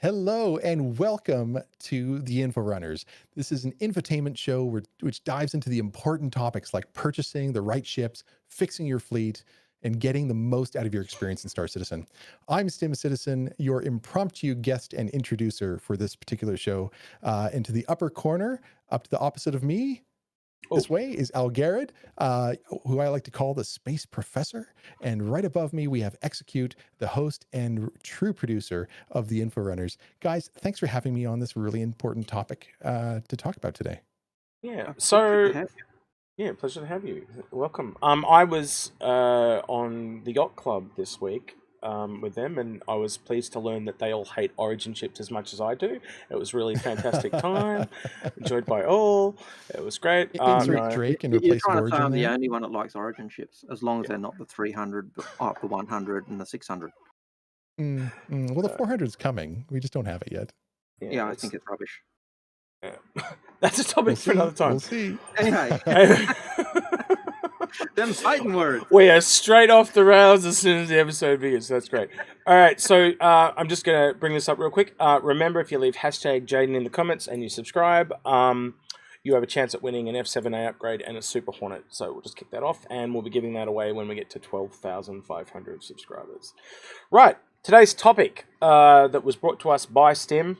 Hello and welcome to the Info Runners. This is an infotainment show which dives into the important topics like purchasing the right ships, fixing your fleet, and getting the most out of your experience in Star Citizen. I'm Stim Citizen, your impromptu guest and introducer for this particular show. And to the upper corner, up to the opposite of me, this way is 𝐂𝐨𝐥𝐿, who I like to call the Space Professor. And right above me, we have 𝐂𝐸𝐴𝑡, the host and true producer of the Info Runners. Guys, thanks for having me on this really important topic to talk about today. Yeah, so pleasure to have you. Welcome. I was on the Yacht Club this week with them, and I was pleased to learn that they all hate Origin ships as much as I do. It was really fantastic time, enjoyed by all. It was great. Insert Drake in You're replace of trying to Origin say I'm the there. only one that likes Origin ships, as long as they're not the 300, the 100, and the 600. Well, the 400 is coming. We just don't have it yet. Yeah, I think it's rubbish. That's a topic for another time. We'll see. Anyway. Them fighting words. We are straight off the rails as soon as the episode begins. That's great. All right, so I'm just going to bring this up real quick. Remember, if you leave #Jaden in the comments and you subscribe, you have a chance at winning an F7A upgrade and a Super Hornet. So we'll just kick that off, and we'll be giving that away when we get to 12,500 subscribers. Right, today's topic that was brought to us by Stim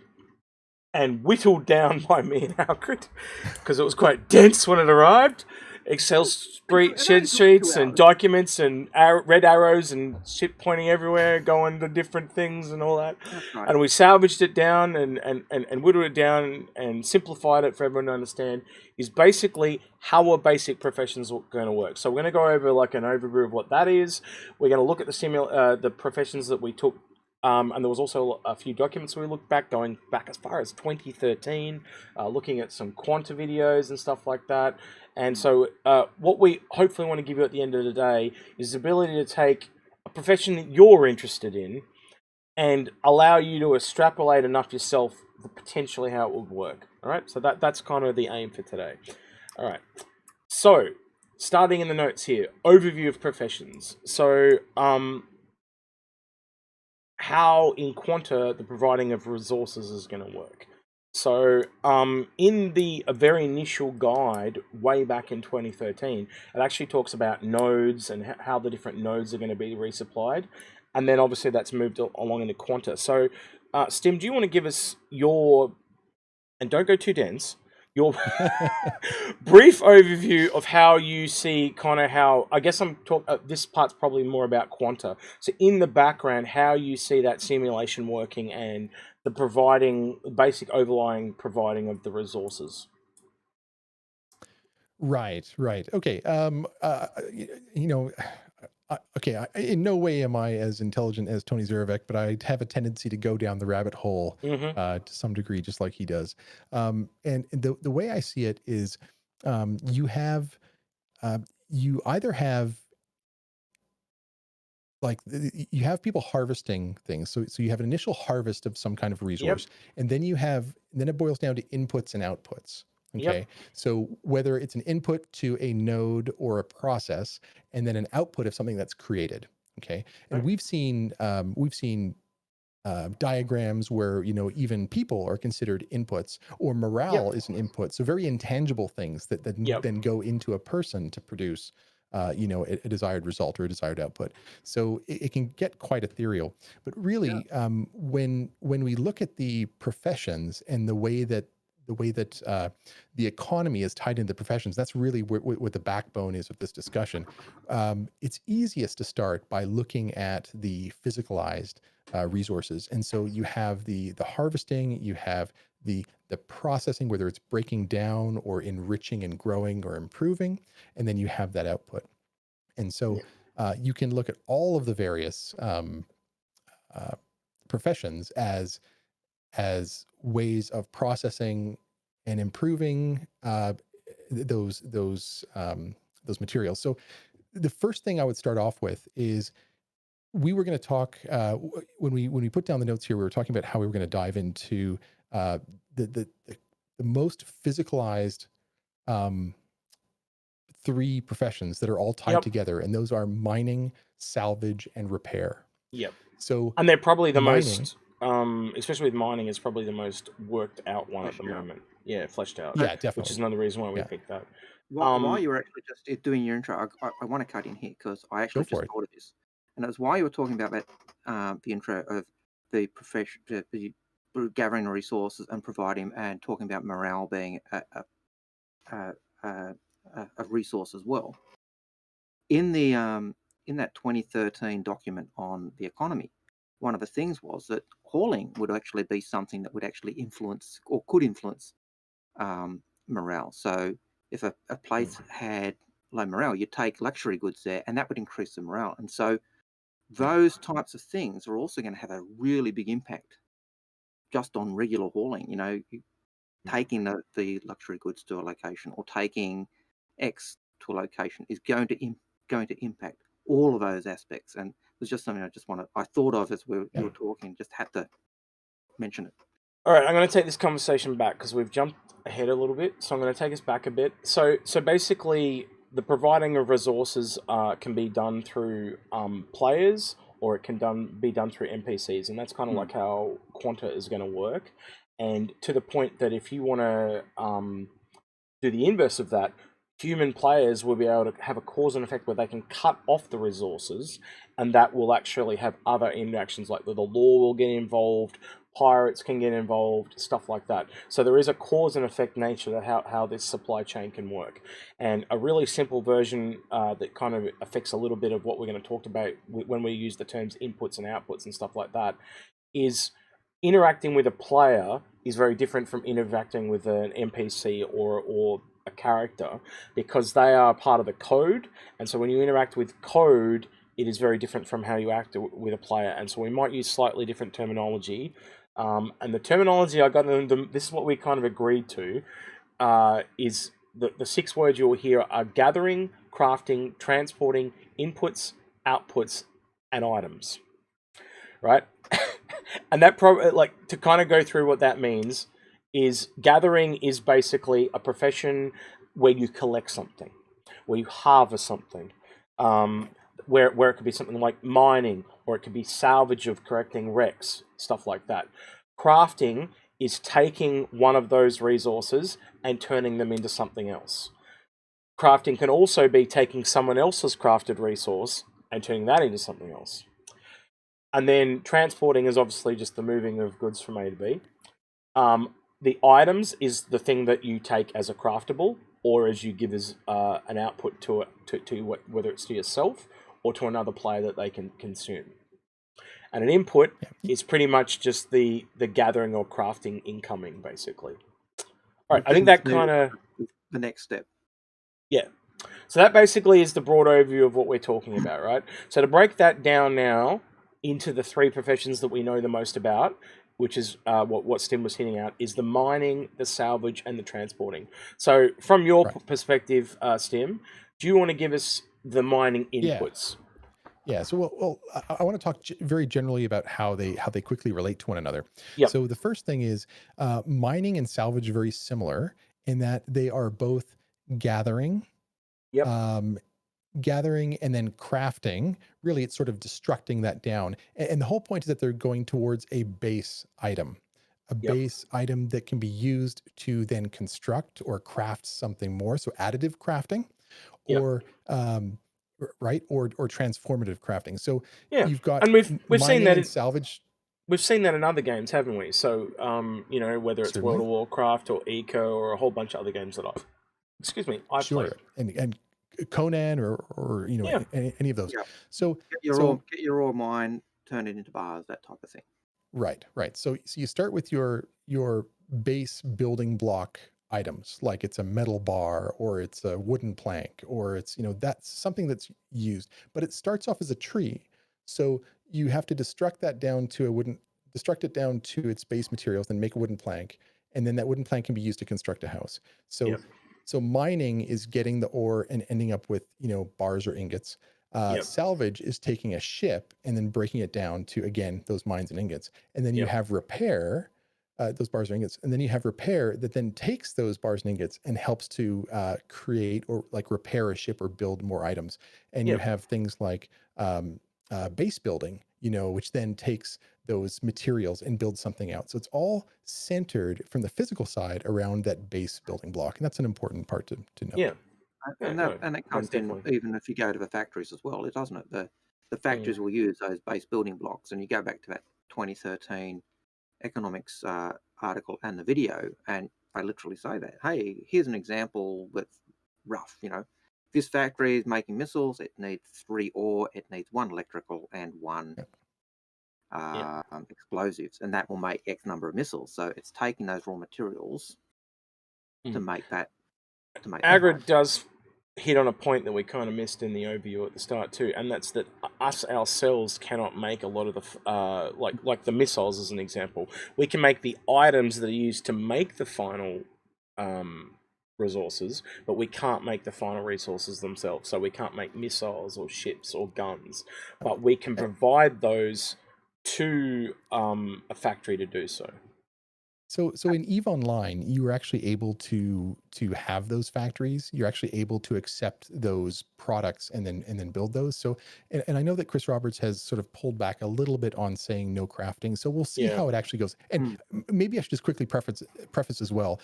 and whittled down by me and Alfred, because it was quite dense when it arrived. Excel spreadsheets and documents and red arrows and shit pointing everywhere, going to different things and all that. Right. And we salvaged it down and whittled it down and simplified it for everyone to understand. Is basically how are basic professions going to work. So we're going to go over like an overview of what that is. We're going to look at the professions that we took. And there was also a few documents we looked back, going back as far as 2013, looking at some quanta videos and stuff like that. And so what we hopefully want to give you at the end of the day is the ability to take a profession that you're interested in and allow you to extrapolate enough yourself for potentially how it would work. All right, so that's kind of the aim for today. All right, so starting in the notes here, overview of professions. So how in Quanta the providing of resources is going to work. So in a very initial guide way back in 2013, it actually talks about nodes and how the different nodes are going to be resupplied. And then obviously that's moved along into Quanta. So Stim, do you want to give us your, and don't go too dense, your brief overview of how you see kind of how, I guess this part's probably more about Quanta. So in the background, how you see that simulation working and the basic overlying providing of the resources. Right. Okay. In no way am I as intelligent as Tony Zurovec, but I have a tendency to go down the rabbit hole to some degree, just like he does. And the way I see it is, you either have you have people harvesting things. So you have an initial harvest of some kind of resource, and then it boils down to inputs and outputs. Okay. So whether it's an input to a node or a process, and then an output of something that's created. Okay. And we've seen diagrams where, even people are considered inputs, or morale is an input. So very intangible things that then go into a person to produce a desired result or a desired output. So it can get quite ethereal. But really, when we look at the professions and the way that the economy is tied into the professions, that's really what the backbone is of this discussion. It's easiest to start by looking at the physicalized resources. And so you have the harvesting, you have the processing, whether it's breaking down or enriching and growing or improving, and then you have that output. And so you can look at all of the various professions as ways of processing and improving those materials. So the first thing I would start off with is, we were going to talk when we put down the notes here, we were talking about how we were going to dive into the most physicalized 3 professions that are all tied together, and those are mining, salvage, and repair. Yep. So, and they're probably the most especially with mining, is probably the most worked out one at the Fleshed out. moment. Yeah, fleshed out. Yeah, Which is definitely. another reason why we Yeah, picked that. While you were actually just doing your intro, I want to cut in here because I go actually for just it. thought of this, and it was while you were talking about that, the intro of the profession, the gathering resources and providing, and talking about morale being a, a, a resource as well. In the in that 2013 document on the economy, one of the things was that hauling would actually be something that would actually influence or could influence morale. So if a place had low morale, you'd take luxury goods there, and that would increase the morale. And so those types of things are also going to have a really big impact just on regular hauling. Taking the luxury goods to a location or taking X to a location is going to impact all of those aspects. And it was just something I thought of as you were talking. Just had to mention it. All right, I'm going to take this conversation back because we've jumped ahead a little bit. So I'm going to take us back a bit. So basically, the providing of resources can be done through players, or it can be done through NPCs, and that's kind of like how Quanta is going to work. And to the point that if you want to do the inverse of that, human players will be able to have a cause and effect where they can cut off the resources, and that will actually have other interactions, like the law will get involved, pirates can get involved, stuff like that. So there is a cause and effect nature to how this supply chain can work. And a really simple version that kind of affects a little bit of what we're going to talk about when we use the terms inputs and outputs and stuff like that is interacting with a player is very different from interacting with an NPC or a character, because they are part of the code. And so when you interact with code, it is very different from how you act with a player. And so we might use slightly different terminology. And the terminology I got, this is what we kind of agreed to, is the 6 words you'll hear are gathering, crafting, transporting, inputs, outputs, and items. Right? And that like to kind of go through what that means is gathering is basically a profession where you collect something, where you harvest something, where it could be something like mining, or it could be salvage of correcting wrecks, stuff like that. Crafting is taking one of those resources and turning them into something else. Crafting can also be taking someone else's crafted resource and turning that into something else. And then transporting is obviously just the moving of goods from A to B. The items is the thing that you take as a craftable, or as you give as an output to whether it's to yourself or to another player that they can consume. And an input is pretty much just the gathering or crafting incoming, basically. All right, I think that kind of the next step. Yeah. So that basically is the broad overview of what we're talking about, right? So to break that down now into the 3 professions that we know the most about, which is what Stim was hinting at, is the mining, the salvage, and the transporting. So from your perspective, Stim, do you want to give us the mining inputs? Yeah. So, well, I want to talk very generally about how they quickly relate to one another. Yep. So the first thing is mining and salvage are very similar in that they are both gathering, gathering and then crafting. Really, it's sort of destructing that down. And the whole point is that they're going towards a base item, base item that can be used to then construct or craft something more. So additive crafting, or right, or transformative crafting. So you've got, and we've seen that in salvage. We've seen that in other games, haven't we? So whether it's Certainly. World of Warcraft or Eco or a whole bunch of other games that I've played. And Conan or any of those. So get your raw mine, turn it into bars, that type of thing. Right. So you start with your base building block items, like it's a metal bar or it's a wooden plank or it's that's something that's used, but it starts off as a tree. So you have to destruct it down to its base materials, then make a wooden plank, and then that wooden plank can be used to construct a house. So mining is getting the ore and ending up with bars or ingots. Salvage is taking a ship and then breaking it down to, again, those mines and ingots. And then you have repair, those bars or ingots. And then you have repair that then takes those bars and ingots and helps to create or like repair a ship or build more items. And you have things like base building which then takes those materials and builds something out. So it's all centered from the physical side around that base building block. And that's an important part to note. Yeah. And No, that most comes in definitely. even if you go to the factories as well, doesn't it? The Mm. factories will use those base building blocks, and you go back to that 2013 economics article and the video, and they literally say that, hey, here's an example that's rough. This factory is making missiles. It needs 3 ore. It needs 1 electrical and 1 Yeah. explosives, and that will make X number of missiles. So it's taking those raw materials to make that. Agrid does hit on a point that we kind of missed in the overview at the start too, and that's that us ourselves cannot make a lot of the like the missiles as an example. We can make the items that are used to make the final resources, but we can't make the final resources themselves. So we can't make missiles or ships or guns, but we can provide those to a factory to do so. So in EVE Online, you are actually able to have those factories. You're actually able to accept those products and then build those. So and I know that Chris Roberts has sort of pulled back a little bit on saying no crafting. So we'll see how it actually goes. And maybe I should just quickly preface as well.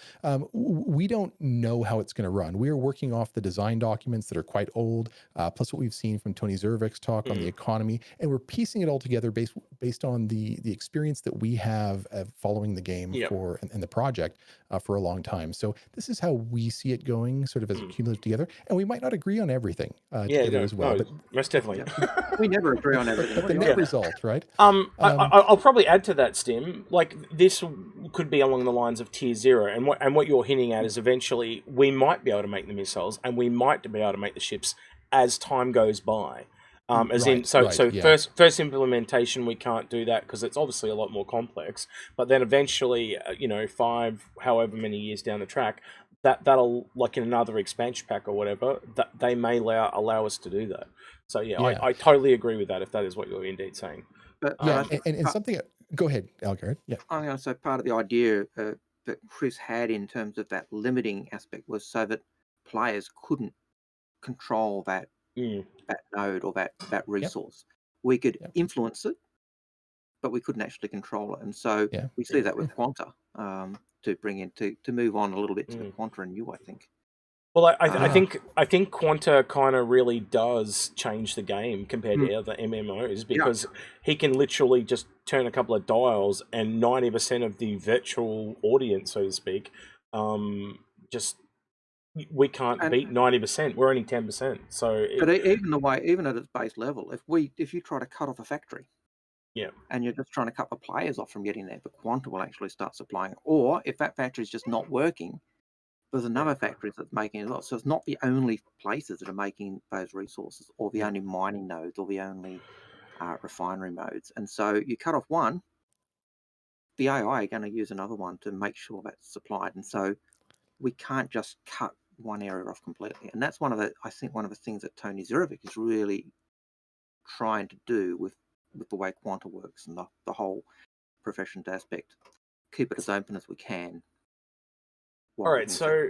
We don't know how it's going to run. We are working off the design documents that are quite old, plus what we've seen from Tony Zervik's talk on the economy, and we're piecing it all together based on the experience that we have following the game and the project for a long time. So this is how we see it going, sort of as a cumulative together, and we might not agree on everything together as well. No, but most definitely. We never agree on everything. But the net result, right? I'll probably add to that, Stim. Like, this could be along the lines of tier 0, and what you're hinting at is eventually we might be able to make the missiles, and we might be able to make the ships as time goes by. First implementation, we can't do that because it's obviously a lot more complex. But then eventually, 5, however many years down the track, that'll, like in another expansion pack or whatever, that they may allow us to do that. So I totally agree with that if that is what you're indeed saying. But and something. Go ahead, Algarad. Yeah, I'm going to say part of the idea that Chris had in terms of that limiting aspect was so that players couldn't control that node or that resource. We could influence it, but we couldn't actually control it. And so we see that with Quanta to bring in to move on a little bit to the Quanta and you, I think. Well, I think Quanta kind of really does change the game compared to other MMOs because he can literally just turn a couple of dials and 90% of the virtual audience, so to speak, we can't beat 90%. We're only 10%. So, but even at its base level, if you try to cut off a factory, and you're just trying to cut the players off from getting there, but Quanta will actually start supplying it. Or if that factory is just not working, there's another factory that's making it a lot. So it's not the only places that are making those resources, or the only mining nodes, or the only refinery modes. And so you cut off one, the AI are going to use another one to make sure that's supplied. And so we can't just cut one area off completely. And that's one of the things that Tony Zervik is really trying to do with the way Quanta works and the whole profession aspect. Keep it as open as we can. All right, so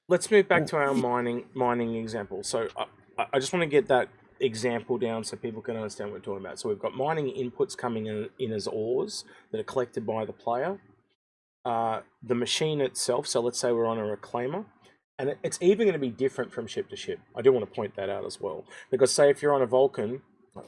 let's move back to our mining example. So I just want to get that example down so people can understand what we're talking about. So we've got mining inputs coming in as ores that are collected by the player. The machine itself, so let's say we're on a reclaimer, and it's even going to be different from ship to ship. I do want to point that out as well. Because say if you're on a Vulcan,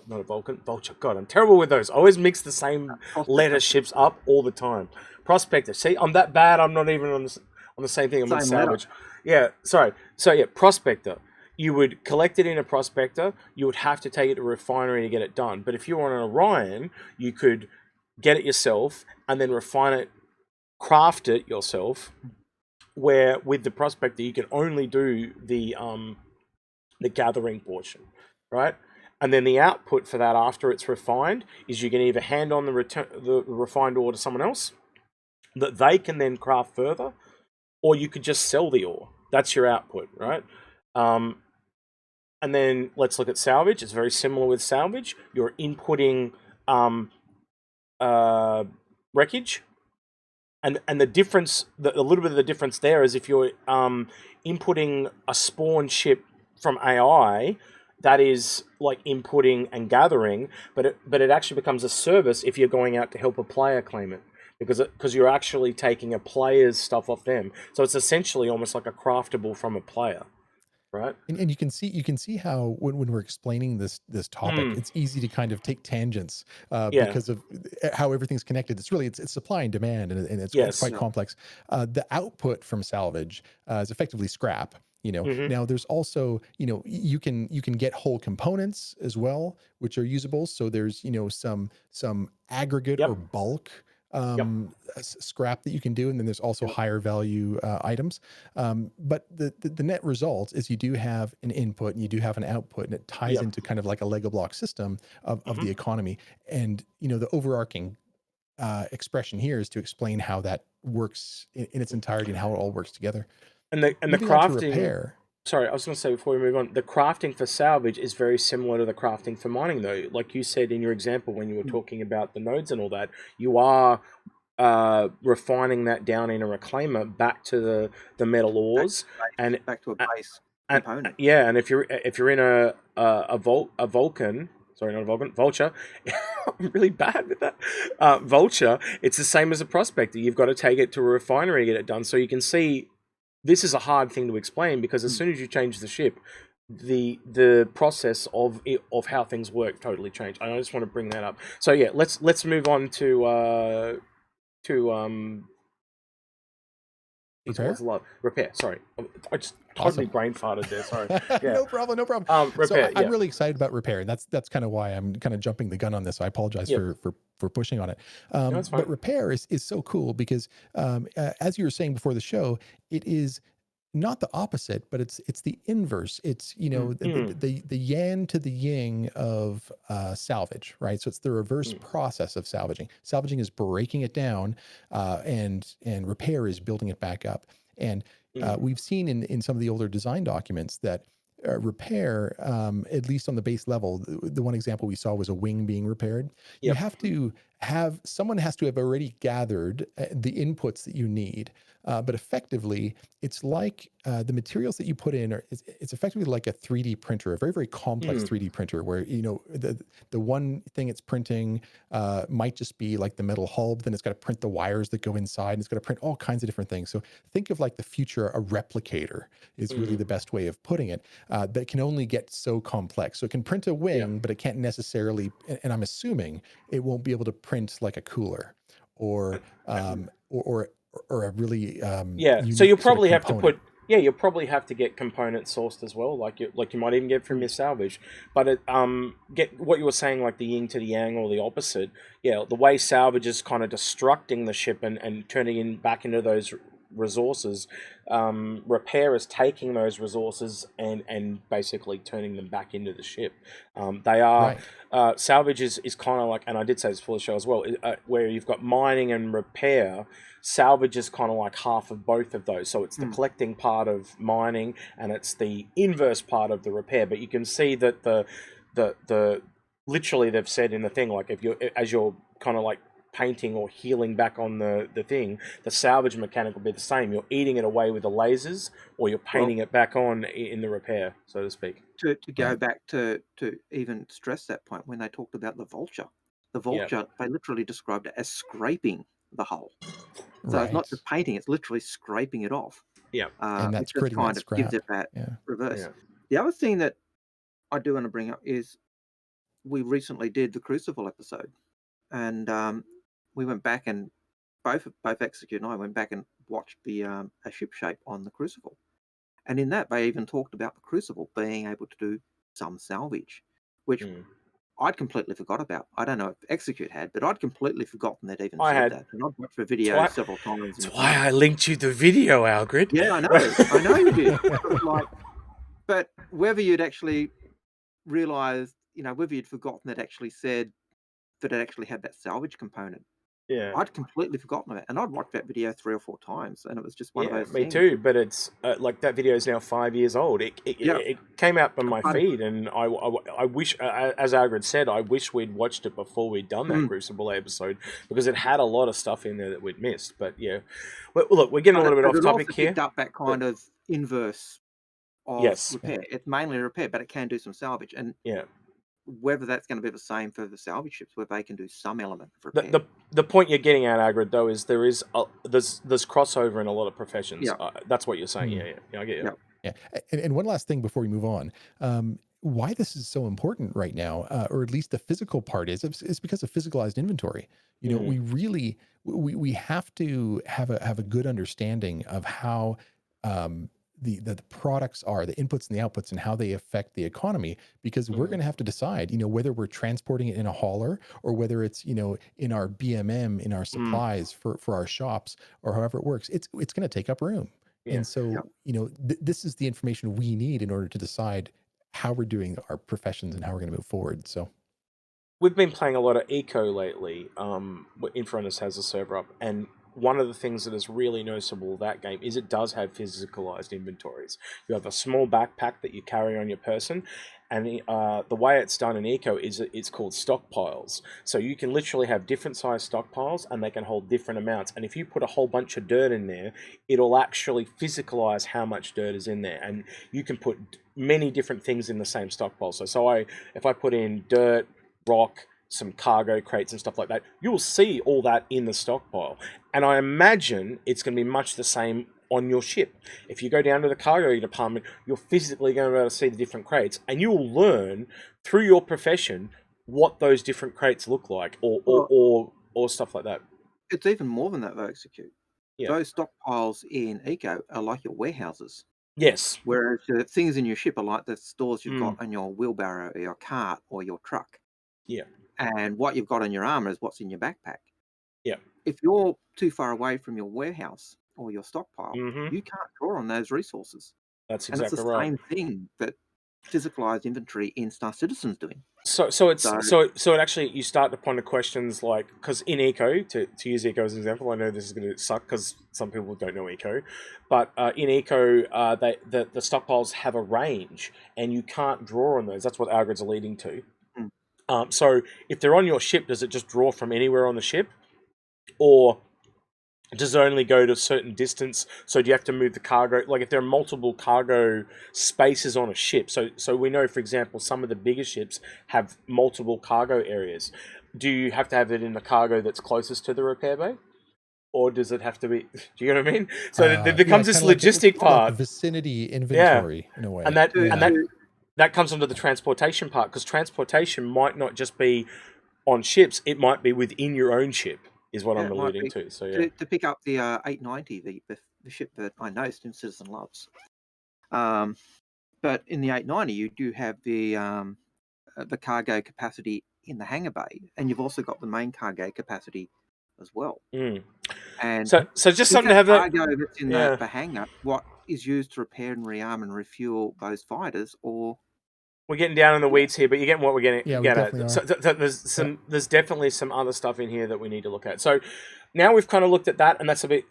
not a Vulcan, Vulture, God, I'm terrible with those. I always mix the same letter ships up all the time. Prospector, see, I'm that bad, I'm not even on the same thing. I'm on salvage. Yeah, sorry. So yeah, prospector. You would collect it in a prospector, you would have to take it to a refinery to get it done. But if you're on an Orion, you could get it yourself and then refine it, craft it yourself, where with the prospector you can only do the gathering portion, right? And then the output for that after it's refined is you can either hand on the refined ore to someone else that they can then craft further, or you could just sell the ore. That's your output, right? And then let's look at salvage. It's very similar with salvage. You're inputting wreckage. And the difference, a little bit of the difference there is if you're inputting a spawn ship from AI, that is like inputting and gathering, but it actually becomes a service if you're going out to help a player claim it, because you're actually taking a player's stuff off them. So it's essentially almost like a craftable from a player, right? And you can see how when we're explaining this topic, Mm, it's easy to kind of take tangents yeah. because of how everything's connected. It's supply and demand, and it's Yes. quite complex. The output from salvage is effectively scrap. Mm-hmm. Now there's also, you can get whole components as well, which are usable. So there's, some aggregate or Yep. bulk Yep. scrap that you can do, and then there's also Yep. higher value items. But the net result is you do have an input and you do have an output, and it ties Yep. into kind of like a Lego block system of Mm-hmm. the economy. And the overarching expression here is to explain how that works in its entirety and how it all works together. And the Moving on to crafting. repair. Sorry, I was going to say before we move on, the crafting for salvage is very similar to the crafting for mining, though. Like you said in your example when you were talking about the nodes and all that, you are refining that down in a reclaimer back to the metal ores, and back to a base and component. yeah, and if you're in a Vulcan. Sorry, not a Vulcan. Vulture. I'm really bad with that. Vulture. It's the same as a prospector. You've got to take it to a refinery to get it done. So you can see this is a hard thing to explain, because as soon as you change the ship, the process of how things work totally change. And I just want to bring that up. So yeah, let's move on to Repair? what's the love? Repair. Sorry, I just totally brain farted there. Sorry. Yeah. No problem. Repair. So I'm really excited about repair, and that's kind of why I'm kind of jumping the gun on this. So I apologize Yep. for pushing on it. No, that's fine. But repair is so cool because, as you were saying before the show, it is not the opposite, but it's the inverse. It's the yang to the yin of salvage, right? So it's the reverse process of salvaging. Salvaging is breaking it down, and repair is building it back up. And we've seen in some of the older design documents that repair, at least on the base level, the one example we saw was a wing being repaired. You Yep. have to have someone has to have already gathered the inputs that you need. But effectively, it's like the materials that you put in it's effectively like a 3D printer, a very, very complex 3D printer where, the one thing it's printing might just be like the metal hull, but then it's got to print the wires that go inside, and it's got to print all kinds of different things. So think of like the future, a replicator is really the best way of putting it, that can only get so complex. So it can print a wing, but it can't necessarily, and I'm assuming it won't be able to print like a cooler or a really So you'll unique sort of probably have to component. you'll probably have to get components sourced as well, like you might even get from your salvage. But get what you were saying, like the yin to the yang or the opposite. Yeah, the way salvage is kind of destructing the ship and turning back into those resources. Repair is taking those resources and basically turning them back into the ship. They are salvage is kind of like, and I did say this before the show as well, where you've got mining and repair. Salvage is kind of like half of both of those. So it's the collecting part of mining, and it's the inverse part of the repair. But you can see that the literally they've said in the thing, like as you're kind of like painting or healing back on the thing, the salvage mechanic will be the same. You're eating it away with the lasers, or you're painting it back on in the repair, so to speak. To go back to even stress that point, when they talked about the vulture, they literally described it as scraping the hull. So it's not just painting; it's literally scraping it off. Yeah, and that's it just creating kind that of gives scrap. it that reverse. Yeah. The other thing that I do want to bring up is we recently did the Crucible episode, and we went back and both Execute and I went back and watched the a ship shape on the Crucible, and in that they even talked about the Crucible being able to do some salvage, which I'd completely forgot about. I don't know if Execute had, but I'd completely forgotten they'd even said that. And I've watched the video several times. That's why I linked you the video, Algrid. Yeah, I know. I know you did. But whether you'd actually realised, whether you'd forgotten that actually said that it actually had that salvage component. Yeah, I'd completely forgotten it, and I'd watched that video 3 or 4 times, and it was just one of those me things. too. But it's like that video is now 5 years old. It came out on my feed, and I wish, as Algrid said, I wish we'd watched it before we'd done that Crucible episode, because it had a lot of stuff in there that we'd missed. But yeah, well, look, we're getting a little bit off topic here. Picked up that kind of inverse of Yes. repair. It's mainly repair, but it can do some salvage. And Yeah. whether that's going to be the same for the salvage ships, where they can do some element of The, repair. the point you're getting at, Agrid, though, is there's crossover in a lot of professions. Yeah. That's what you're saying. Mm. Yeah, I get you. Yeah. Yeah. And one last thing before we move on. Why this is so important right now, or at least the physical part is because of physicalized inventory. You know, we really, we have to have a good understanding of how, the products are, the inputs and the outputs, and how they affect the economy, because we're going to have to decide, you know, whether we're transporting it in a hauler or whether it's, you know, in our BMM, in our supplies for our shops, or however it works. It's going to take up room. Yeah. And so, you know, this is the information we need in order to decide how we're doing our professions and how we're going to move forward. So We've been playing a lot of Eco lately. Infrontus has a server up, and one of the things that is really noticeable of that game is it does have physicalized inventories. You have a small backpack that you carry on your person, and the way it's done in Eco is it's called stockpiles. So you can literally have different size stockpiles, and they can hold different amounts. And if you put a whole bunch of dirt in there, it'll actually physicalize how much dirt is in there, and you can put many different things in the same stockpile. If I put in dirt, rock, some cargo crates and stuff like that, you will see all that in the stockpile. And I imagine it's going to be much the same on your ship. If you go down to the cargo department, you're physically going to be able to see the different crates, and you will learn through your profession what those different crates look like, or stuff like that. It's even more than that, though, Execute. Yeah. Those stockpiles in Eco are like your warehouses. Yes. Whereas the things in your ship are like the stores you've got on your wheelbarrow or your cart or your truck. Yeah. And what you've got on your armor is what's in your backpack. Yeah. If you're too far away from your warehouse or your stockpile, you can't draw on those resources. That's And it's exactly the right. same thing that physicalized inventory in Star Citizen's doing. So it actually, you start to ponder questions like, because in Eco, to use Eco as an example, I know this is going to suck because some people don't know Eco, but in Eco, the stockpiles have a range, and you can't draw on those. That's what algorithms are leading to. So if they're on your ship, does it just draw from anywhere on the ship, or does it only go to a certain distance? So do you have to move the cargo? Like if there are multiple cargo spaces on a ship, so we know, for example, some of the bigger ships have multiple cargo areas. Do you have to have it in the cargo that's closest to the repair bay? Or does it have to be? Do you know what I mean? So there becomes this logistic part, like vicinity inventory in a way, and that comes under the transportation part, because transportation might not just be on ships; it might be within your own ship, is what I'm alluding to. So to pick up the 890, the ship that I know Stim Citizen loves. But in the 890, you do have the cargo capacity in the hangar bay, and you've also got the main cargo capacity as well. And so just something to have that cargo that's in the hangar, what is used to repair and rearm and refuel those fighters, or we're getting down in the weeds here, but you're getting what we're getting. Yeah, we definitely are. So there's definitely some other stuff in here that we need to look at. So now we've kind of looked at that, and that's a bit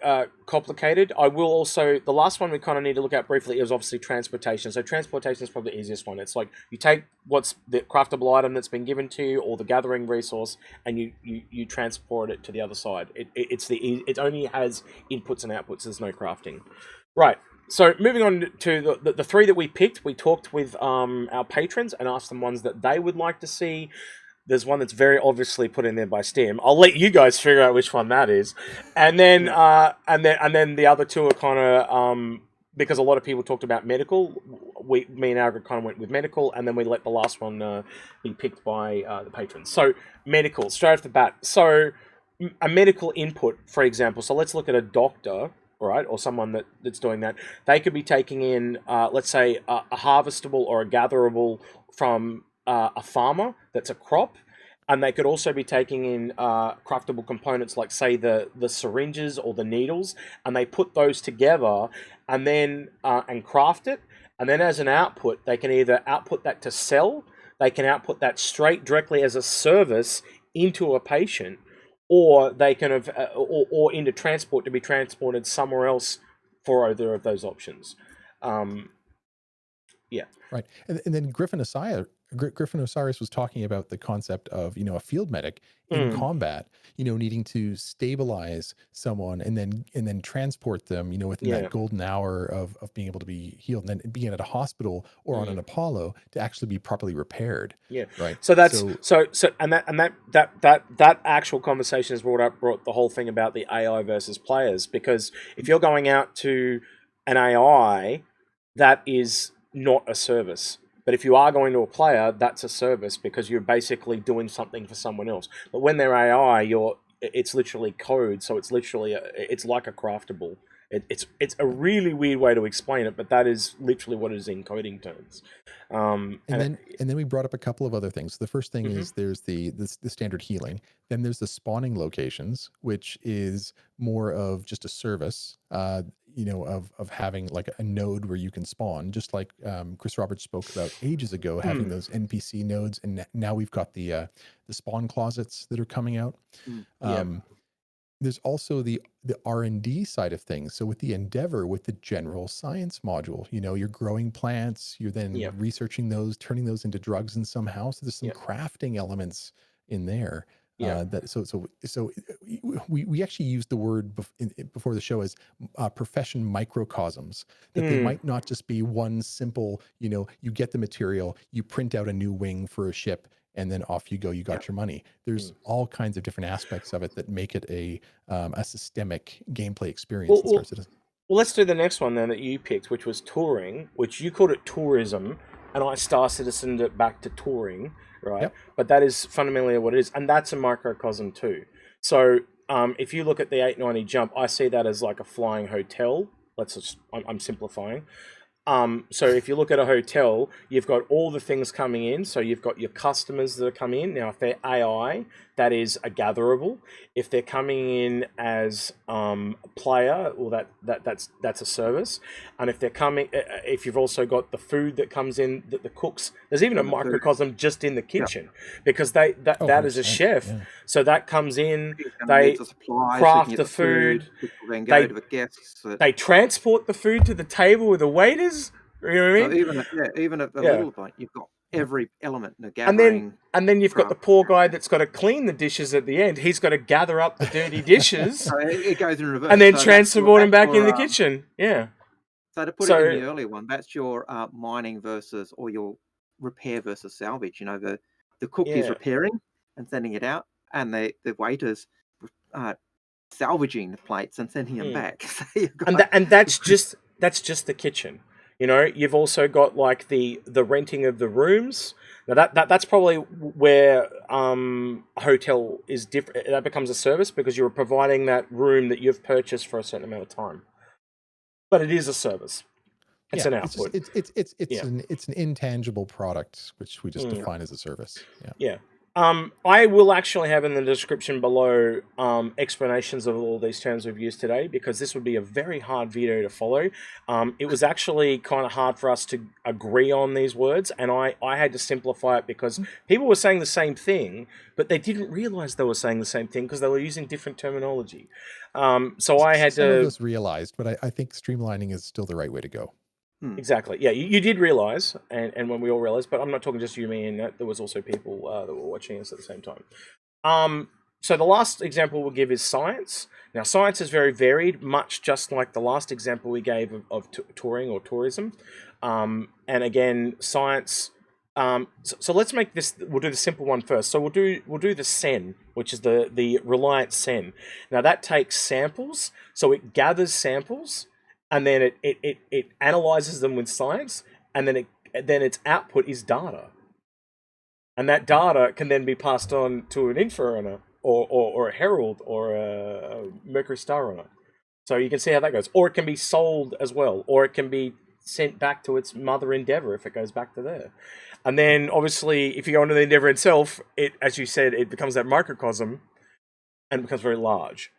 complicated. I will also, the last one we kind of need to look at briefly is obviously transportation. So transportation is probably the easiest one. It's like you take what's the craftable item that's been given to you, or the gathering resource, and you transport it to the other side. It only has inputs and outputs. There's no crafting. Right. So moving on to the three that we picked, we talked with our patrons and asked them ones that they would like to see. There's one that's very obviously put in there by Stim. I'll let you guys figure out which one that is, and then the other two are kind of because a lot of people talked about medical. Me and Algrid kind of went with medical, and then we let the last one be picked by the patrons. So medical, straight off the bat. So a medical input, for example. So let's look at a doctor. Right, or someone that's doing that. They could be taking in, let's say, a harvestable or a gatherable from a farmer that's a crop, and they could also be taking in craftable components like, say, the syringes or the needles, and they put those together and then and craft it, and then as an output, they can either output that to sell, they can output that straight directly as a service into a patient, or they can have, or into transport to be transported somewhere else for either of those options. Right. And then Griffin Griffin Osiris was talking about the concept of, a field medic in combat, needing to stabilize someone and then transport them, within Yeah. that golden hour of being able to be healed, and then being at a hospital or on an Apollo to actually be properly repaired. Yeah. Right. So that's that actual conversation has brought the whole thing about the AI versus players, because if you're going out to an AI, that is not a service. But if you are going to a player, that's a service, because you're basically doing something for someone else. But when they're AI, it's literally code, so it's literally it's like a craftable. It's a really weird way to explain it, but that is literally what it is in coding terms. And then we brought up a couple of other things. The first thing is there's the standard healing. Then there's the spawning locations, which is more of just a service, of having like a node where you can spawn, just like Chris Roberts spoke about ages ago, having those NPC nodes, and now we've got the spawn closets that are coming out. There's also the R&D side of things. So with the Endeavor, with the general science module, you're growing plants, you're then researching those, turning those into drugs in somehow. So there's some crafting elements in there. So we actually used the word before the show as profession microcosms, that they might not just be one simple, you get the material, you print out a new wing for a ship, and then off you go, you got your money. There's all kinds of different aspects of it that make it a systemic gameplay experience in Star Citizen. Well, let's do the next one then that you picked, which was touring, which you called it tourism, and I Star Citizened it back to touring, right? Yep. But that is fundamentally what it is, and that's a microcosm too. So if you look at the 890 jump, I see that as like a flying hotel. I'm simplifying. So if you look at a hotel, you've got all the things coming in. So you've got your customers that are coming in. Now, if they're AI, that is a gatherable. If they're coming in as a player, well, that's a service. And if they're coming, if you've also got the food that comes in, the cooks, there's even a microcosm just in the kitchen, because that is a chef. Yeah. So that comes in, they craft the food, then go to the guests. They transport the food to the table with the waiters. You know what I mean? So even at the little point, you've got every element in the gathering. And then you've got the poor guy that's got to clean the dishes at the end. He's got to gather up the dirty dishes. So it goes in reverse. And then transport them back in the kitchen. Yeah. So to put it in the earlier one, that's your mining versus, or your repair versus salvage. The cook is repairing and sending it out, and the waiters salvaging the plates and sending them back. So and that's just the kitchen. You've also got like the renting of the rooms. Now that's probably where a hotel is different. That becomes a service, because you're providing that room that you've purchased for a certain amount of time. But it is a service. It's an output. It's an intangible product, which we just define as a service. Yeah. I will actually have in the description below explanations of all these terms we've used today, because this would be a very hard video to follow. It was actually kind of hard for us to agree on these words, and I had to simplify it, because people were saying the same thing, but they didn't realize they were saying the same thing because they were using different terminology. So I had to... Some of us realized, but I think streamlining is still the right way to go. Exactly. Yeah, you did realize, and when we all realized, but I'm not talking just you, me, and there was also people that were watching us at the same time. So the last example we'll give is science. Now, science is very varied, much just like the last example we gave of touring or tourism. And again, science. So let's make this. We'll do the simple one first. So we'll do the 𝐶EN, which is the Reliant 𝐶EN. Now that takes samples, so it gathers samples, and then it analyzes them with science, and then its output is data. And that data can then be passed on to an Infrarunner or a Herald or a Mercury Star Runner. So you can see how that goes. Or it can be sold as well, or it can be sent back to its mother Endeavor if it goes back to there. And then obviously if you go into the Endeavor itself, as you said, it becomes that microcosm and becomes very large.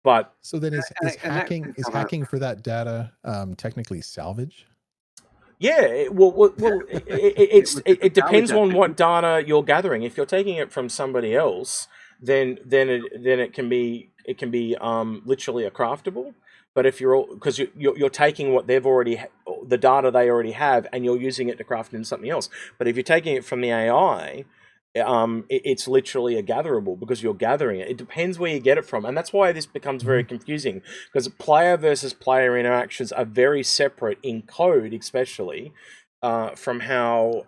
But so then is hacking for that data technically salvage? Yeah, it depends on what data you're gathering. If you're taking it from somebody else, then it can be literally a craftable. But if you're because you're taking what they've already the data they already have, and you're using it to craft into something else. But if you're taking it from the AI, it's literally a gatherable because you're gathering it. It depends where you get it from, and that's why this becomes very confusing, because player versus player interactions are very separate in code, especially from how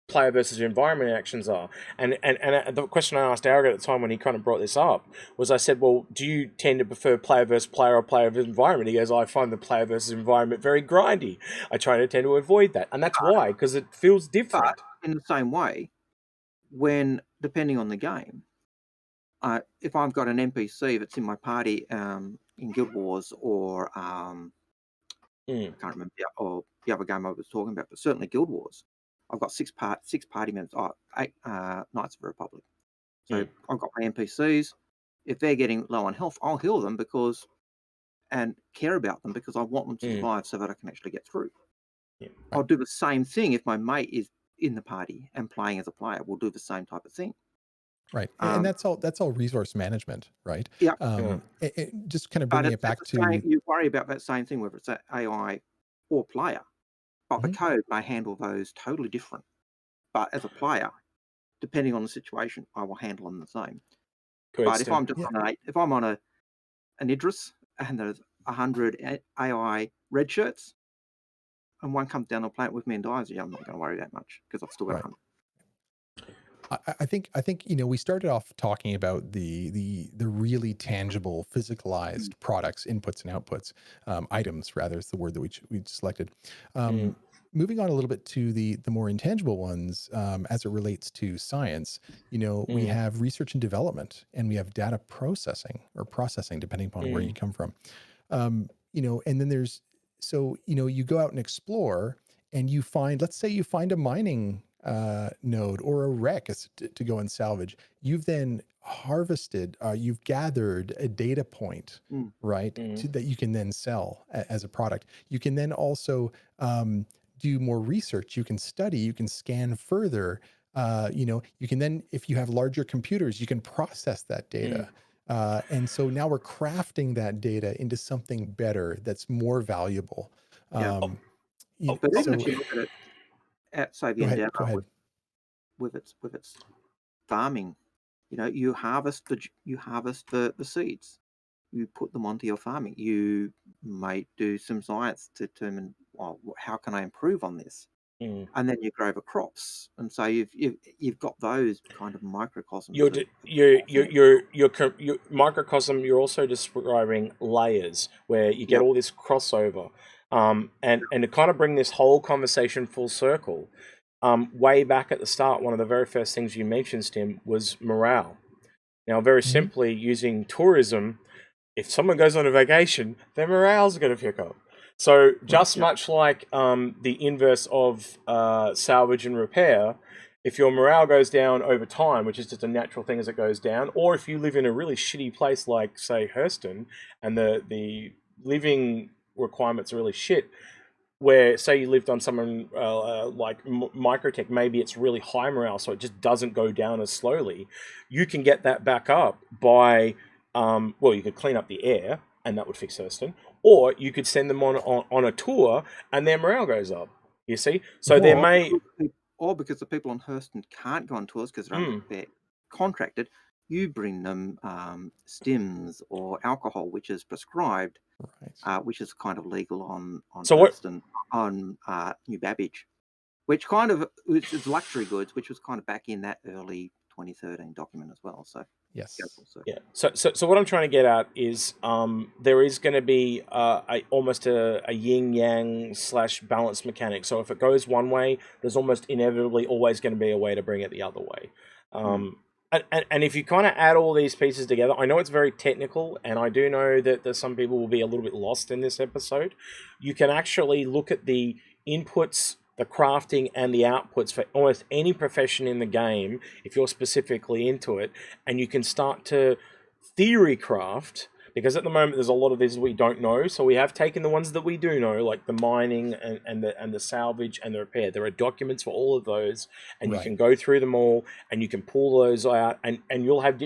player versus environment actions are. And the question I asked Arrogant at the time when he kind of brought this up was, I said, well, do you tend to prefer player versus player or player versus environment? He goes, I find the player versus environment very grindy. I try to tend to avoid that. And that's why, because it feels different. But in the same way, when, depending on the game, if I've got an NPC that's in my party in Guild Wars or I can't remember the other game I was talking about, but certainly Guild Wars, I've got six party members, 8 Knights of the Republic. So I've got my NPCs. If they're getting low on health, I'll heal them and care about them because I want them to survive so that I can actually get through. Yeah. I'll do the same thing if my mate is in the party and playing as a player. We'll do the same type of thing. Right. And that's all resource management, right? Yeah. Just kind of bringing it back to... You worry about that same thing, whether it's AI or player. But the code may handle those totally different. But as a player, depending on the situation, I will handle them the same. But if I'm just on an Idris and there's 100 AI red shirts, and one comes down the planet with me and dies, I'm not going to worry that much because I've still got 100. I think we started off talking about the really tangible, physicalized products, inputs and outputs, items rather is the word that we selected. Moving on a little bit to the more intangible ones, as it relates to science, we have research and development, and we have data processing depending upon where you come from. And then there's, you go out and explore and you find, let's say you find a mining node or a wreck to go and salvage. You've then harvested, you've gathered a data point, right, that you can then sell as a product. You can then also do more research. You can study, you can scan further. You can then, if you have larger computers, you can process that data. And so now we're crafting that data into something better that's more valuable. But even if you look at it at, say, the Endeavour with its farming, you harvest the seeds, you put them onto your farming. You might do some science to determine, well, how can I improve on this? And then you grow the crops, and so you've got those kind of microcosms. Your microcosm. You're also describing layers where you get all this crossover, and to kind of bring this whole conversation full circle. Way back at the start, one of the very first things you mentioned, Stim, was morale. Now, very simply, using tourism, if someone goes on a vacation, their morale's going to pick up. So just much like the inverse of salvage and repair, if your morale goes down over time, which is just a natural thing as it goes down, or if you live in a really shitty place like, say, Hurston, and the living requirements are really shit, where, say, you lived on someone like Microtech, maybe it's really high morale, so it just doesn't go down as slowly. You can get that back up by, you could clean up the air, and that would fix Hurston, or you could send them on a tour, and their morale goes up. You see, so there may, or because the people on Hurston can't go on tours because they're contracted, you bring them stims or alcohol, which is prescribed. Which is kind of legal on Hurston, on New Babbage, which is luxury goods, which was kind of back in that early 2013 document as well. So yes, So what I'm trying to get at is there is going to be almost a yin yang / balance mechanic. So if it goes one way, there's almost inevitably always going to be a way to bring it the other way. And if you kind of add all these pieces together, I know it's very technical, and I do know that some people will be a little bit lost in this episode. You can actually look at the inputs, the crafting, and the outputs for almost any profession in the game, if you're specifically into it, and you can start to theory craft, because at the moment there's a lot of these we don't know. So we have taken the ones that we do know, like the mining and the salvage and the repair. There are documents for all of those, and you Right. can go through them all, and you can pull those out, and you'll have.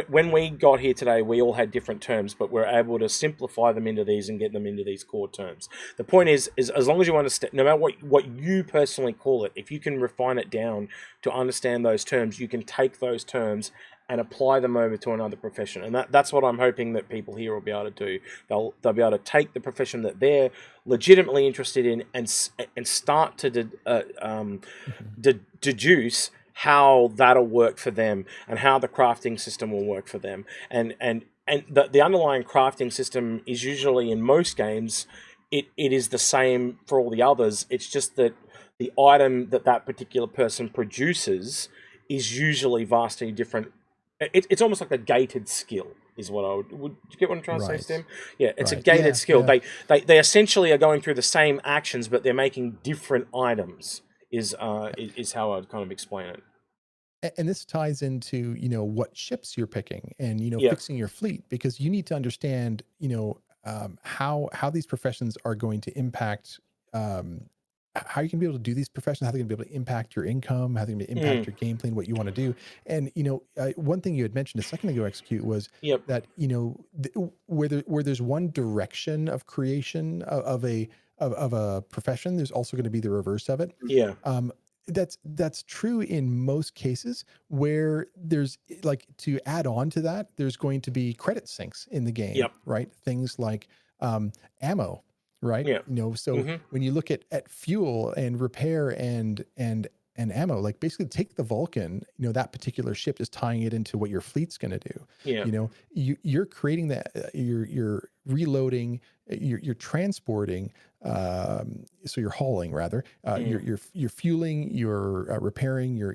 When we got here today, we all had different terms, but we're able to simplify them into these and get them into these core terms. The point is as long as you understand, no matter what you personally call it, if you can refine it down to understand those terms, you can take those terms and apply them over to another profession. And that's what I'm hoping that people here will be able to do. They'll be able to take the profession that they're legitimately interested in and start to deduce how that'll work for them and how the crafting system will work for them. And the underlying crafting system is usually, in most games, it is the same for all the others. It's just that the item that particular person produces is usually vastly different. It's almost like a gated skill is what I would you get what I'm trying to say, Stim? Yeah, it's a gated skill. Yeah. They essentially are going through the same actions, but they're making different items is how I'd kind of explain it. And this ties into, what ships you're picking and, Yeah. fixing your fleet, because you need to understand, how these professions are going to impact, how you can be able to do these professions, how they're going to be able to impact your income, how they're going to impact your gameplay and what you want to do. And, one thing you had mentioned a second ago, Execute, was Yep. that, where there's one direction of creation of a profession, there's also going to be the reverse of it. Yeah. That's true in most cases, where there's, like, to add on to that, there's going to be credit sinks in the game. Yep. Right? Things like ammo, right? Yeah. So when you look at fuel and repair and ammo, like, basically take the Vulcan, that particular ship, just tying it into what your fleet's going to do. Yeah. You're creating that, you're reloading, you're transporting, so you're hauling, rather, you're fueling, you're repairing, you're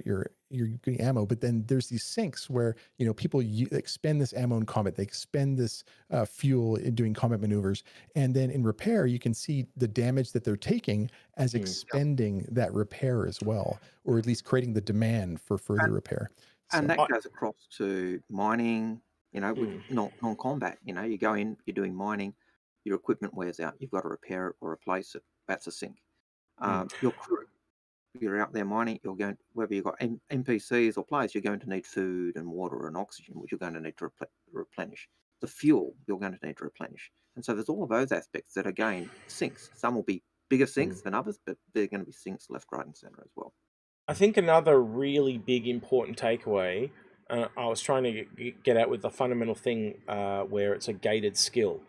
getting ammo. But then there's these sinks where, people expend this ammo in combat, they expend this fuel in doing combat maneuvers, and then in repair you can see the damage that they're taking as expending that repair as well, or at least creating the demand for further repair. And that goes across to mining, with non-combat. You go in, you're doing mining, your equipment wears out, you've got to repair it or replace it. That's a sink. Your crew, you're out there mining, you're going, whether you've got NPCs or players, you're going to need food and water and oxygen, which you're going to need to replenish. The fuel, you're going to need to replenish. And so there's all of those aspects that, again, sinks. Some will be bigger sinks than others, but they're going to be sinks left, right, and center as well. I think another really big important takeaway, I was trying to get at with the fundamental thing where it's a gated skill.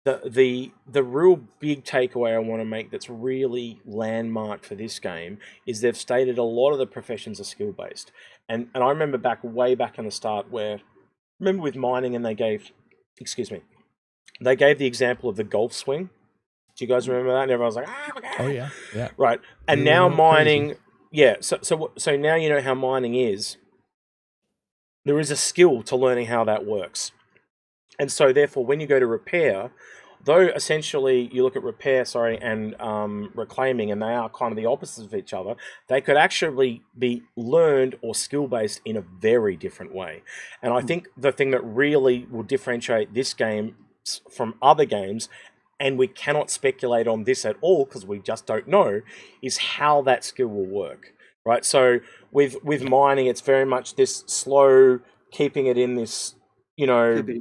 The real big takeaway I want to make that's really landmark for this game is they've stated a lot of the professions are skill based. And I remember way back in the start remember with mining, and they gave the example of the golf swing. Do you guys remember that? And everyone's like, oh yeah. Right. And now mining... Crazy. Yeah, so now you know how mining is. There is a skill to learning how that works. And so therefore, when you go to repair, though essentially you look at repair, and reclaiming, and they are kind of the opposites of each other, they could actually be learned or skill-based in a very different way. And I think the thing that really will differentiate this game from other games, and we cannot speculate on this at all because we just don't know, is how that skill will work, right? So with mining, it's very much this slow, keeping it in this,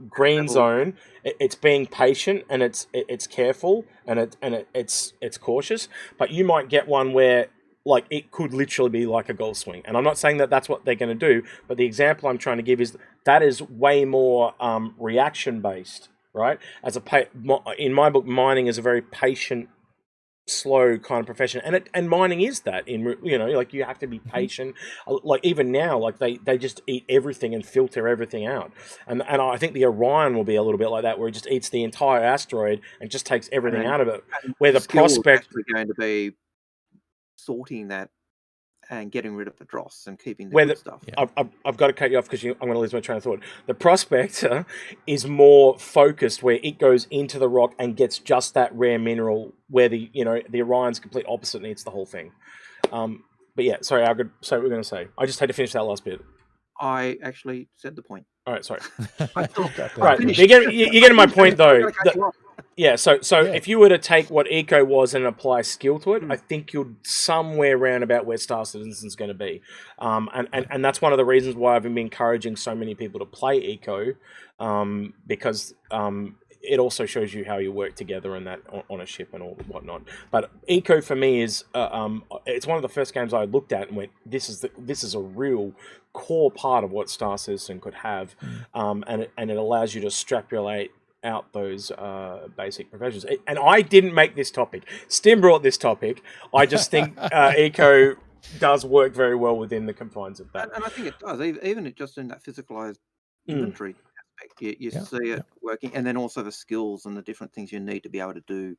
green zone. It's being patient, and it's careful, and it's cautious. But you might get one where, like, it could literally be like a golf swing. And I'm not saying that that's what they're going to do, but the example I'm trying to give is that is way more reaction based. Right, in my book, mining is a very patient, slow kind of profession, and mining is that. Like, you have to be patient. Like, even now, like they just eat everything and filter everything out, and I think the Orion will be a little bit like that, where it just eats the entire asteroid and just takes everything out of it. Where the prospect is going to be sorting that and getting rid of the dross and keeping the good stuff. I've got to cut you off because I'm going to lose my train of thought. The prospector is more focused, where it goes into the rock and gets just that rare mineral, where the Orion's complete opposite and eats the whole thing. But yeah, sorry, Algid, so what we're going to say. I just had to finish that last bit. I actually said the point. All right, sorry. I thought, Right, finished. you're getting my point I'm though. gonna cut you off. Yeah, so Yeah. if you were to take what eco was and apply skill to it, Mm. I think you're somewhere around about where Star Citizen's going to be, and that's one of the reasons why I've been encouraging so many people to play eco, because it also shows you how you work together and that on a ship and all whatnot. But eco for me is it's one of the first games I looked at and went, this is a real core part of what Star Citizen could have, and it allows you to extrapolate out those basic professions. And I didn't make this topic. Stim brought this topic. I just think eco does work very well within the confines of that. And I think it does, even it just in that physicalized inventory aspect. You see it working, and then also the skills and the different things you need to be able to do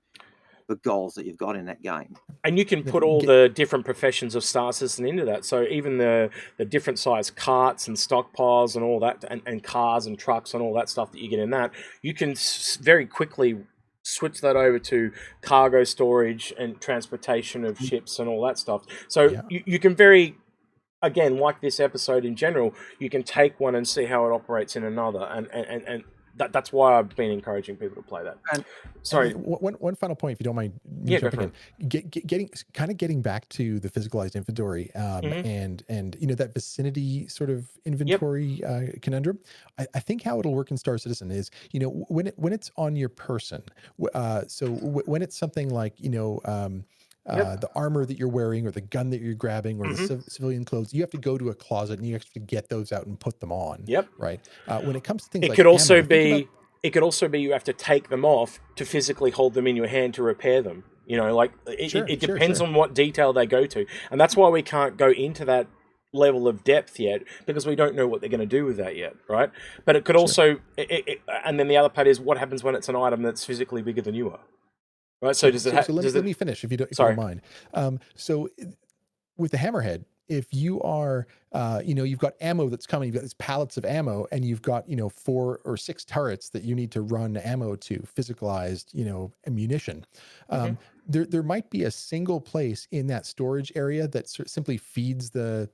the goals that you've got in that game. And you can put all the different professions of Star Citizen into that. So even the different size carts and stockpiles and all that, and cars and trucks and all that stuff that you get in that, you can very quickly switch that over to cargo storage and transportation of ships and all that stuff. So you can again, like this episode in general, you can take one and see how it operates in another, and that's why I've been encouraging people to play that. Sorry, one final point, if you don't mind. Jumping in. Getting back to the physicalized inventory, and that vicinity sort of inventory conundrum. I think how it'll work in Star Citizen is when it's on your person. So when it's something like the armor that you're wearing or the gun that you're grabbing or the civilian clothes, you have to go to a closet and you have to get those out and put them on. Right. When it comes to things it like could also ammo, it could also be you have to take them off to physically hold them in your hand to repair them. It depends on what detail they go to. And that's why we can't go into that level of depth yet, because we don't know what they're going to do with that yet, right? But it could also, and then the other part is what happens when it's an item that's physically bigger than you are. Right, so let me finish if you don't mind. So with the hammerhead, if you are, you've got ammo that's coming, you've got these pallets of ammo, and you've got 4 or 6 turrets that you need to run ammo to, physicalized, ammunition. There might be a single place in that storage area that simply feeds the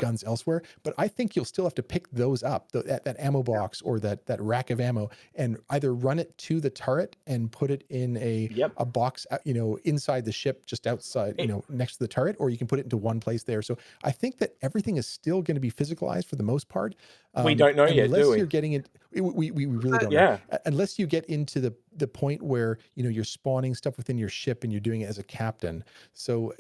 guns elsewhere, but I think you'll still have to pick those up, that ammo box or that rack of ammo, and either run it to the turret and put it in a box, inside the ship, just outside, next to the turret, or you can put it into one place there. So I think that everything is still going to be physicalized for the most part. We don't know yet, do we? You're getting it. We really don't know. Unless you get into the point where you're spawning stuff within your ship and you're doing it as a captain. So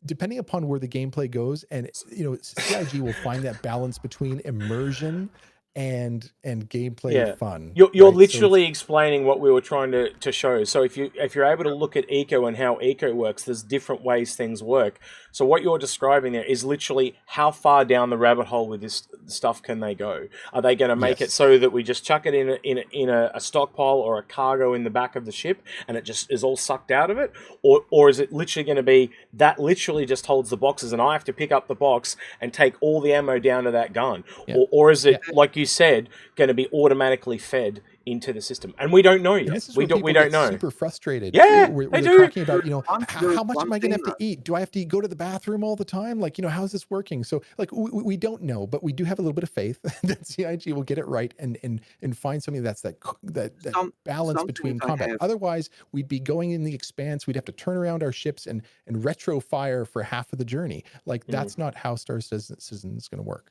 depending upon where the gameplay goes, and CIG will find that balance between immersion and gameplay fun. You're literally explaining what we were trying to show. So if you're able to look at eco and how eco works, there's different ways things work. So what you're describing there is literally how far down the rabbit hole with this stuff can they go? Are they going to make it so that we just chuck it in a stockpile or a cargo in the back of the ship and it just is all sucked out of it, or is it literally going to be that literally just holds the boxes and I have to pick up the box and take all the ammo down to that gun, or is it like you said going to be automatically fed into the system? And we don't know yet. We don't know. Super frustrated. We're talking about how much am I going to have to eat? Do I have to go to the bathroom all the time? How's this working? So we don't know, but we do have a little bit of faith that CIG will get it right and find something that's that balance between combat. Otherwise, we'd be going in the expanse. We'd have to turn around our ships and retro fire for half of the journey. That's not how Star Citizen is going to work.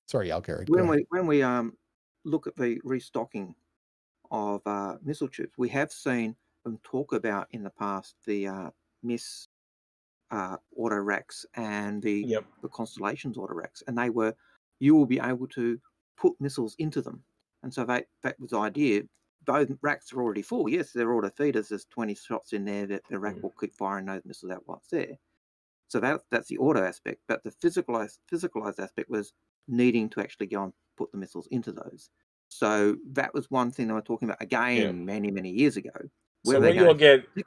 Sorry, 𝐵𝐴LKRI. When we look at the restocking of missile tubes, we have seen them talk about in the past the MISS auto racks and the Constellations auto racks, and you will be able to put missiles into them, and so that was the idea. Those racks are already full. Yes, they're auto feeders. There's 20 shots in there that the rack will keep firing those missiles out while it's there. So that's the auto aspect, but the physicalized aspect was needing to actually go and put the missiles into those. So that was one thing they were talking about again many years ago. So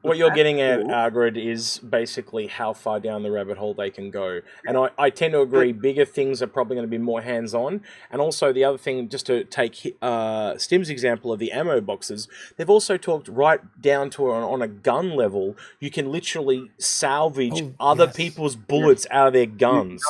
what you're getting at, Argrid, is basically how far down the rabbit hole they can go. And I tend to agree, bigger things are probably going to be more hands-on. And also the other thing, just to take Stim's example of the ammo boxes, they've also talked right down to on a gun level, you can literally salvage other people's bullets out of their guns.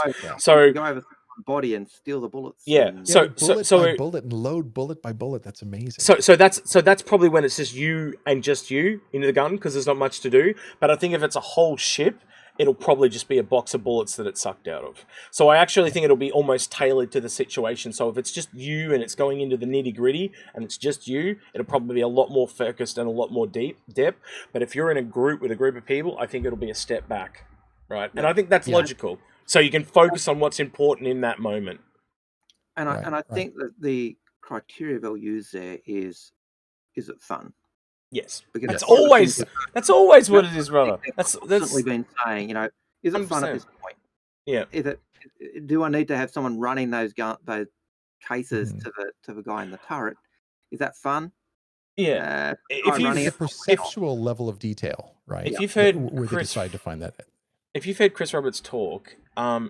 body and steal the bullets. Yeah. And... Yeah, like bullet by bullet and load bullet by bullet. That's amazing. So that's probably when it's just you and just you into the gun because there's not much to do. But I think if it's a whole ship, it'll probably just be a box of bullets that it's sucked out of. So I actually think it'll be almost tailored to the situation. So if it's just you and it's going into the nitty gritty and it's just you, it'll probably be a lot more focused and a lot more depth. But if you're in a group with a group of people, I think it'll be a step back, right? And I think that's logical. So you can focus on what's important in that moment. And I think that the criteria they'll use there is it fun? Yes, because that's always what it is, brother. That's constantly been saying, is it 100%. Fun at this point? Yeah. Do I need to have someone running those cases to the guy in the turret? Is that fun? Yeah. If you've a perceptual level of detail, right? If you've heard where they decide to find that. If you've heard Chris Roberts talk,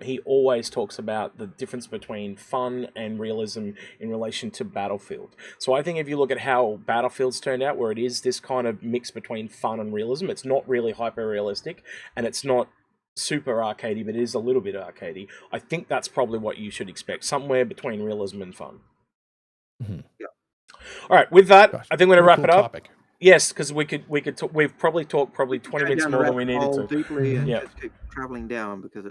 he always talks about the difference between fun and realism in relation to Battlefield. So I think if you look at how Battlefield's turned out, where it is this kind of mix between fun and realism, it's not really hyper-realistic, and it's not super arcadey, but it is a little bit arcadey. I think that's probably what you should expect, somewhere between realism and fun. Mm-hmm. Yeah. All right, with that, I think we're going to wrap it up. Topic. Yes, because we could talk, we've probably talked 20 minutes more than we needed to. Deeply and just keep traveling down because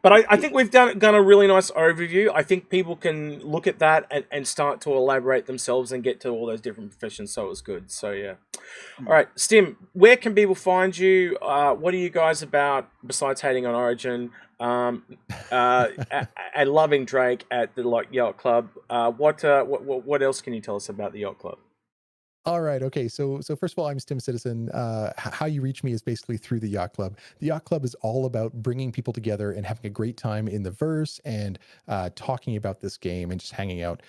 but I think we've done a really nice overview. I think people can look at that and start to elaborate themselves and get to all those different professions. So it was good. So yeah. All right, Stim, where can people find you? What are you guys about besides hating on Origin? And loving Drake at the Yacht Club. What else can you tell us about the Yacht Club? All right. Okay. So first of all, I'm Stim Citizen. How you reach me is basically through the Yacht Club. The Yacht Club is all about bringing people together and having a great time in the verse and talking about this game and just hanging out.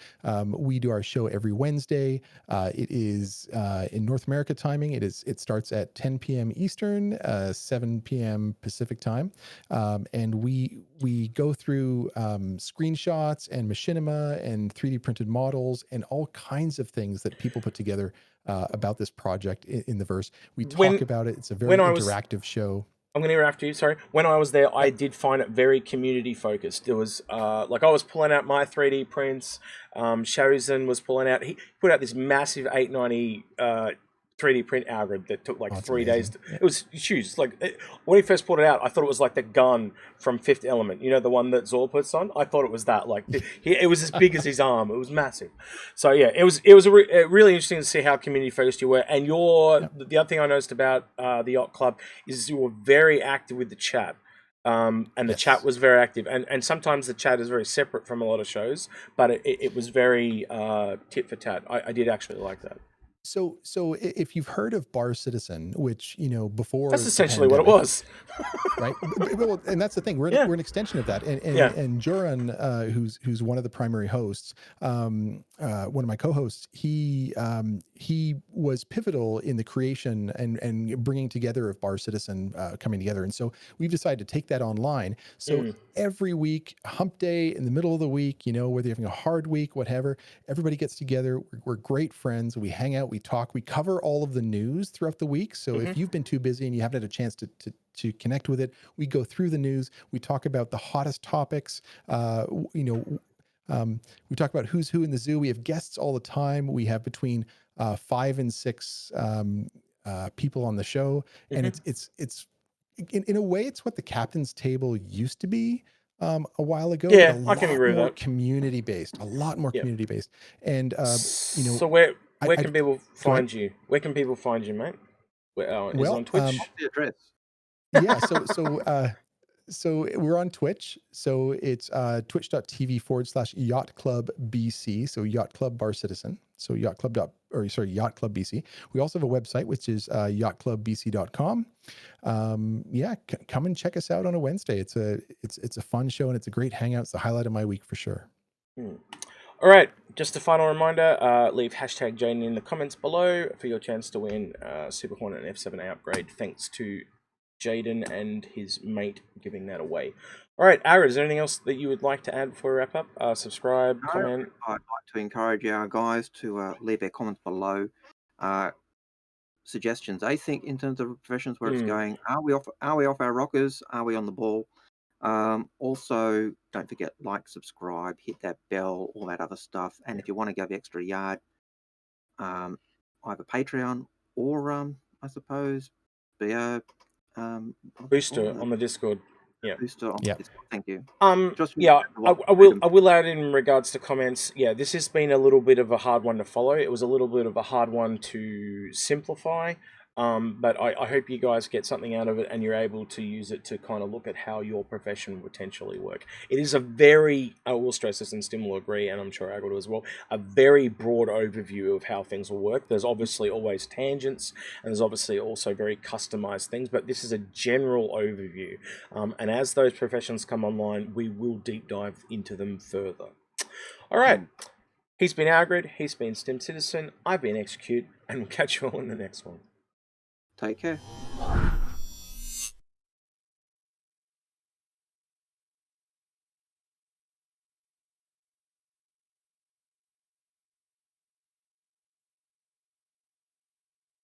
We do our show every Wednesday. It is in North America timing. It starts at 10 p.m. Eastern, 7 p.m. Pacific time, and we go through screenshots and machinima and 3D printed models and all kinds of things that people put together about this project in the verse. We talk about it. It's a very interactive show. I'm going to interrupt you. Sorry. When I was there, I did find it very community focused. There was I was pulling out my 3D prints. Sharrizan was pulling out. He put out this massive 890 3D print algorithm that took 3 days. It was huge. When he first put it out, I thought it was like the gun from Fifth Element. You know, the one that Zor puts on? I thought it was that. It was as big as his arm. It was massive. So yeah, it was really interesting to see how community focused you were. And the other thing I noticed about the Yacht Club is you were very active with the chat. And the chat was very active. And sometimes the chat is very separate from a lot of shows, but it was very tit for tat. I did actually like that. So if you've heard of Bar Citizen, which, before that's essentially what it was, right? Well, and that's the thing. We're an extension of that. And Joran, who's one of the primary hosts, one of my co-hosts, he was pivotal in the creation and bringing together of Bar Citizen coming together. And so we've decided to take that online. So every week, hump day in the middle of the week, whether you're having a hard week, whatever, everybody gets together. We're great friends. We hang out. We talk, we cover all of the news throughout the week. So if you've been too busy and you haven't had a chance to connect with it, we go through the news. We talk about the hottest topics. We talk about who's who in the zoo. We have guests all the time. We have between 5 and 6 people on the show. And it's in a way, it's what the captain's table used to be a while ago. Yeah, I can agree with that. Community based, a lot more community based. And so where can people find you? Where can people find you, mate? Is it on Twitch? The address. Yeah, so we're on Twitch. So it's twitch.tv/Yacht Club BC. So Yacht Club Bar Citizen. So Yacht Club BC. We also have a website, which is yachtclubbc.com. Come and check us out on a Wednesday. It's a fun show and it's a great hangout. It's the highlight of my week for sure. All right, just a final reminder, leave hashtag Jaden in the comments below for your chance to win Super Hornet and F7A upgrade, thanks to Jaden and his mate giving that away. All right, Ara, is there anything else that you would like to add before we wrap up? Subscribe, comment? I'd like to encourage our guys to leave their comments below. Suggestions, I think, in terms of professions where it's going. Are we off our rockers? Are we on the ball? Also, don't forget, like, subscribe, hit that bell, all that other stuff. And if you want to go the extra yard, either Patreon or, I suppose, be a Booster on the Discord. Yeah. booster on Yeah. Discord. Thank you. Yeah, I will add in regards to comments. Yeah, this has been a little bit of a hard one to follow. It was a little bit of a hard one to simplify. But I hope you guys get something out of it and you're able to use it to kind of look at how your profession will potentially work. It is a very, I will stress this, and Stim will agree, and I'm sure Ag will as well, a very broad overview of how things will work. There's obviously always tangents, and there's obviously also very customized things, but this is a general overview. And as those professions come online, we will deep dive into them further. All right. He's been Algrid, he's been Stim Citizen, I've been Execute, and we'll catch you all in the next one. Take care.